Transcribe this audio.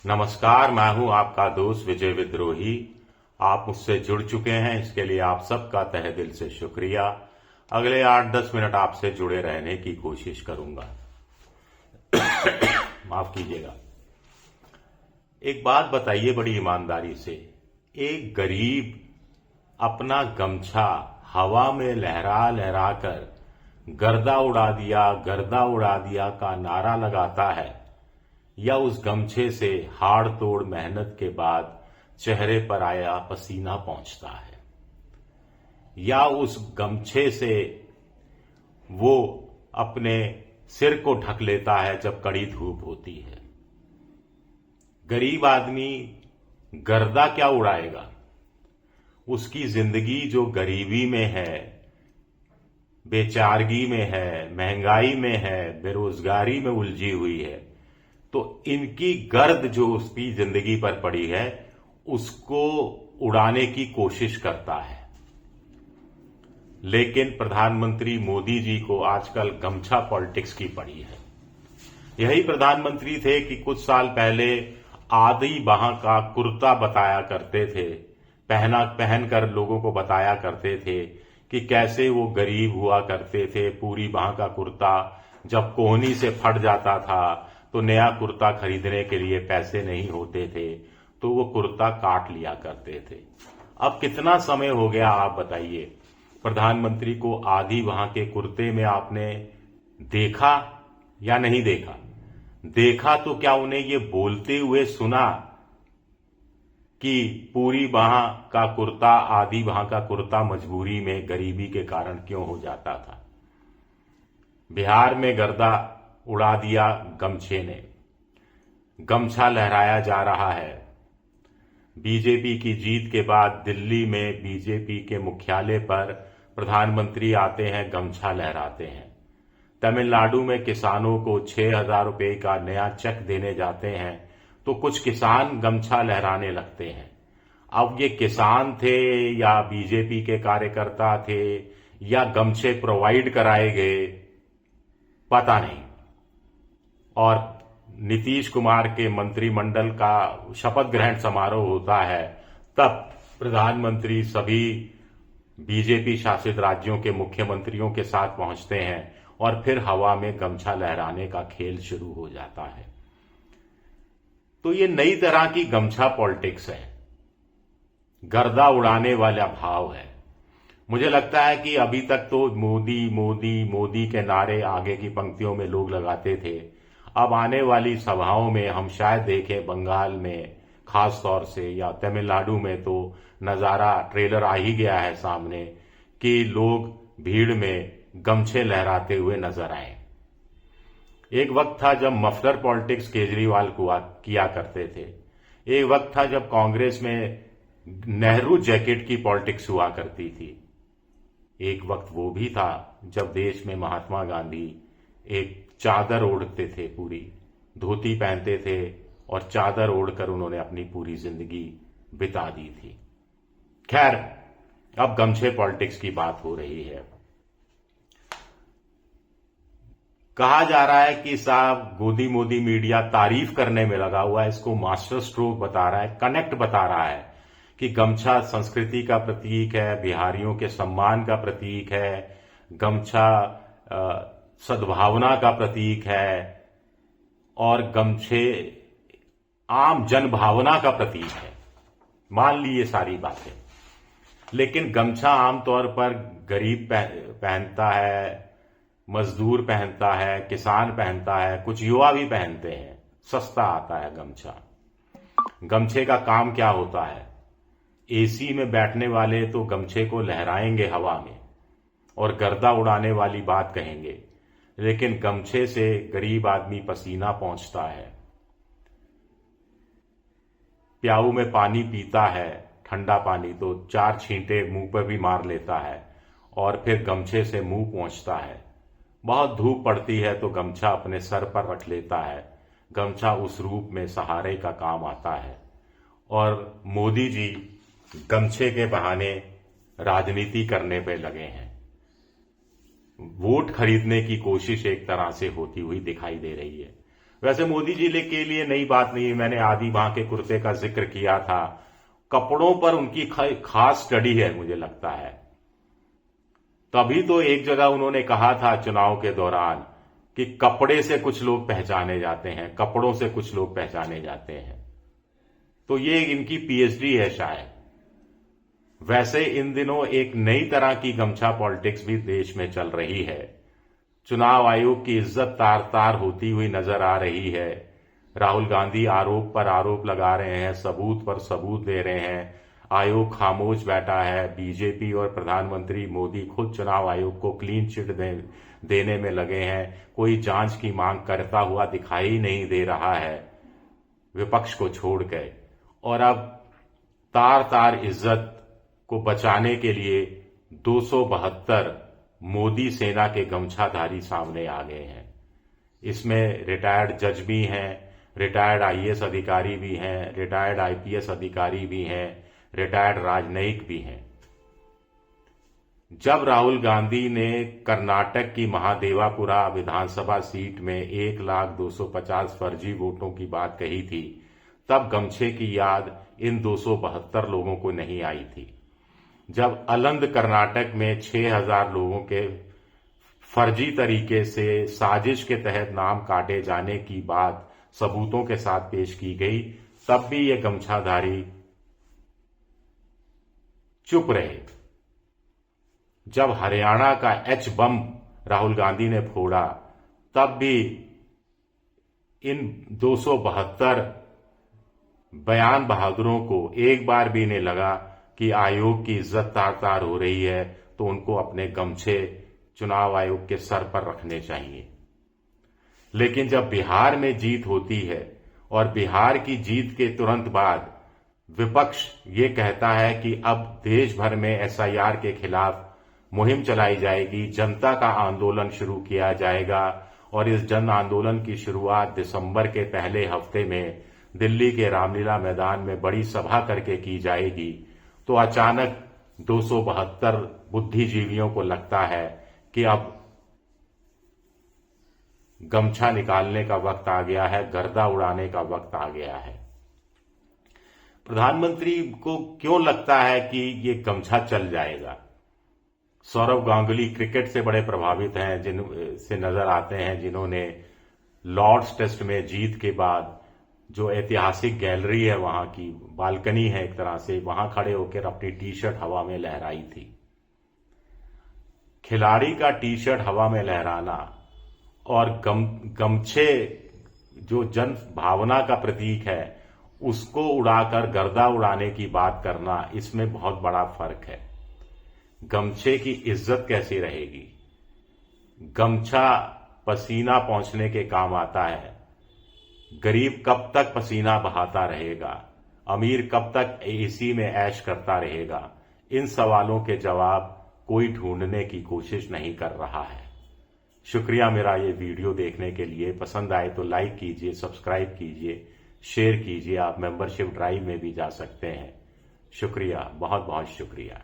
नमस्कार, मैं हूं आपका दोस्त विजय विद्रोही। आप मुझसे जुड़ चुके हैं, इसके लिए आप सबका तहे दिल से शुक्रिया। अगले 8-10 मिनट आपसे जुड़े रहने की कोशिश करूंगा। माफ कीजिएगा। एक बात बताइए बड़ी ईमानदारी से, एक गरीब अपना गमछा हवा में लहरा लहरा कर गर्दा उड़ा दिया का नारा लगाता है, या उस गमछे से हाड़ तोड़ मेहनत के बाद चेहरे पर आया पसीना पहुंचता है, या उस गमछे से वो अपने सिर को ढक लेता है जब कड़ी धूप होती है। गरीब आदमी गर्दा क्या उड़ाएगा? उसकी जिंदगी जो गरीबी में है, बेचारगी में है, महंगाई में है, बेरोजगारी में उलझी हुई है, तो इनकी गर्द जो उसकी जिंदगी पर पड़ी है उसको उड़ाने की कोशिश करता है। लेकिन प्रधानमंत्री मोदी जी को आजकल गमछा पॉलिटिक्स की पड़ी है। यही प्रधानमंत्री थे कि कुछ साल पहले आधी बाह का कुर्ता बताया करते थे, पहनकर लोगों को बताया करते थे कि कैसे वो गरीब हुआ करते थे। पूरी बाह का कुर्ता जब कोहनी से फट जाता था तो नया कुर्ता खरीदने के लिए पैसे नहीं होते थे, तो वो कुर्ता काट लिया करते थे। अब कितना समय हो गया आप बताइए, प्रधानमंत्री को आधी वहां के कुर्ते में आपने देखा या नहीं देखा? देखा तो क्या उन्हें ये बोलते हुए सुना कि पूरी बाह का कुर्ता, आधी बाह का कुर्ता मजबूरी में, गरीबी के कारण क्यों हो जाता था? बिहार में गर्दा उड़ा दिया गमछे ने, गमछा लहराया जा रहा है। बीजेपी की जीत के बाद दिल्ली में बीजेपी के मुख्यालय पर प्रधानमंत्री आते हैं, गमछा लहराते हैं। तमिलनाडु में किसानों को 6,000 रुपए का नया चेक देने जाते हैं तो कुछ किसान गमछा लहराने लगते हैं। अब ये किसान थे या बीजेपी के कार्यकर्ता थे या गमछे प्रोवाइड कराए गए, पता नहीं। और नीतीश कुमार के मंत्रिमंडल का शपथ ग्रहण समारोह होता है, तब प्रधानमंत्री सभी बीजेपी शासित राज्यों के मुख्यमंत्रियों के साथ पहुंचते हैं और फिर हवा में गमछा लहराने का खेल शुरू हो जाता है। तो ये नई तरह की गमछा पॉलिटिक्स है, गर्दा उड़ाने वाला भाव है। मुझे लगता है कि अभी तक तो मोदी मोदी मोदी के नारे आगे की पंक्तियों में लोग लगाते थे। अब आने वाली सभाओं में हम शायद देखें, बंगाल में खास तौर से या तमिलनाडु में तो नजारा, ट्रेलर आ ही गया है सामने, कि लोग भीड़ में गमछे लहराते हुए नजर आए। एक वक्त था जब मफलर पॉलिटिक्स केजरीवाल किया करते थे। एक वक्त था जब कांग्रेस में नेहरू जैकेट की पॉलिटिक्स हुआ करती थी। एक वक्त वो भी था जब देश में महात्मा गांधी एक चादर ओढ़ते थे, पूरी धोती पहनते थे और चादर ओढ़कर उन्होंने अपनी पूरी जिंदगी बिता दी थी। खैर, अब गमछे पॉलिटिक्स की बात हो रही है। कहा जा रहा है कि साहब गोदी मोदी मीडिया तारीफ करने में लगा हुआ है, इसको मास्टर स्ट्रोक बता रहा है, कनेक्ट बता रहा है कि गमछा संस्कृति का प्रतीक है, बिहारियों के सम्मान का प्रतीक है, गमछा सद्भावना का प्रतीक है और गमछे आम जनभावना का प्रतीक है। मान ली ये सारी बातें, लेकिन गमछा आमतौर पर गरीब पहनता है, मजदूर पहनता है, किसान पहनता है, कुछ युवा भी पहनते हैं, सस्ता आता है गमछा। गमछे का काम क्या होता है? एसी में बैठने वाले तो गमछे को लहराएंगे हवा में और गर्दा उड़ाने वाली बात कहेंगे, लेकिन गमछे से गरीब आदमी पसीना पहुंचता है, प्याऊ में पानी पीता है, ठंडा पानी, तो 4 छींटे मुंह पर भी मार लेता है और फिर गमछे से मुंह पोंछता है। बहुत धूप पड़ती है तो गमछा अपने सर पर रख लेता है। गमछा उस रूप में सहारे का काम आता है। और मोदी जी गमछे के बहाने राजनीति करने पे लगे हैं। वोट खरीदने की कोशिश एक तरह से होती हुई दिखाई दे रही है। वैसे मोदी जी के लिए नई बात नहीं, मैंने आधी बांह के कुर्ते का जिक्र किया था। कपड़ों पर उनकी खास स्टडी है मुझे लगता है। तभी तो एक जगह उन्होंने कहा था चुनाव के दौरान कि कपड़े से कुछ लोग पहचाने जाते हैं, कपड़ों से कुछ लोग पहचाने जाते हैं। तो ये इनकी पीएचडी है शायद। वैसे इन दिनों एक नई तरह की गमछा पॉलिटिक्स भी देश में चल रही है। चुनाव आयोग की इज्जत तार तार होती हुई नजर आ रही है। राहुल गांधी आरोप पर आरोप लगा रहे हैं, सबूत पर सबूत दे रहे हैं। आयोग खामोश बैठा है। बीजेपी और प्रधानमंत्री मोदी खुद चुनाव आयोग को क्लीन चिट देने में लगे हैं। कोई जांच की मांग करता हुआ दिखाई नहीं दे रहा है विपक्ष को छोड़ के। और अब तार तार इज्जत को बचाने के लिए 272 मोदी सेना के गमछाधारी सामने आ गए हैं। इसमें रिटायर्ड जज भी हैं, रिटायर्ड आईएएस अधिकारी भी हैं, रिटायर्ड आईपीएस अधिकारी भी हैं, रिटायर्ड राजनयिक भी हैं। जब राहुल गांधी ने कर्नाटक की महादेवापुरा विधानसभा सीट में 1,250,000 फर्जी वोटों की बात कही थी, तब गमछे की याद इन 272 लोगों को नहीं आई थी। जब अलंद कर्नाटक में 6,000 लोगों के फर्जी तरीके से साजिश के तहत नाम काटे जाने की बात सबूतों के साथ पेश की गई, तब भी ये गमछाधारी चुप रहे। जब हरियाणा का एच बम राहुल गांधी ने फोड़ा, तब भी इन 272 बयान बहादुरों को एक बार भी नहीं लगा कि आयोग की इज्जत तार तार हो रही है, तो उनको अपने गमछे चुनाव आयोग के सर पर रखने चाहिए। लेकिन जब बिहार में जीत होती है और बिहार की जीत के तुरंत बाद विपक्ष ये कहता है कि अब देश भर में एसआईआर के खिलाफ मुहिम चलाई जाएगी, जनता का आंदोलन शुरू किया जाएगा और इस जन आंदोलन की शुरुआत दिसंबर के पहले हफ्ते में दिल्ली के रामलीला मैदान में बड़ी सभा करके की जाएगी, तो अचानक 272 बुद्धिजीवियों को लगता है कि अब गमछा निकालने का वक्त आ गया है, गर्दा उड़ाने का वक्त आ गया है। प्रधानमंत्री को क्यों लगता है कि ये गमछा चल जाएगा? सौरव गांगुली क्रिकेट से बड़े प्रभावित हैं, जिनसे नजर आते हैं, जिन्होंने लॉर्ड्स टेस्ट में जीत के बाद जो ऐतिहासिक गैलरी है, वहां की बालकनी है एक तरह से, वहां खड़े होकर अपनी टी शर्ट हवा में लहराई थी। खिलाड़ी का टी शर्ट हवा में लहराना और गमछे जो जन भावना का प्रतीक है उसको उड़ाकर गर्दा उड़ाने की बात करना, इसमें बहुत बड़ा फर्क है। गमछे की इज्जत कैसी रहेगी? गमछा पसीना पहुंचने के काम आता है। गरीब कब तक पसीना बहाता रहेगा? अमीर कब तक एसी में ऐश करता रहेगा? इन सवालों के जवाब कोई ढूंढने की कोशिश नहीं कर रहा है। शुक्रिया मेरा ये वीडियो देखने के लिए। पसंद आए तो लाइक कीजिए, सब्सक्राइब कीजिए, शेयर कीजिए। आप मेंबरशिप ड्राइव में भी जा सकते हैं। शुक्रिया, बहुत बहुत शुक्रिया।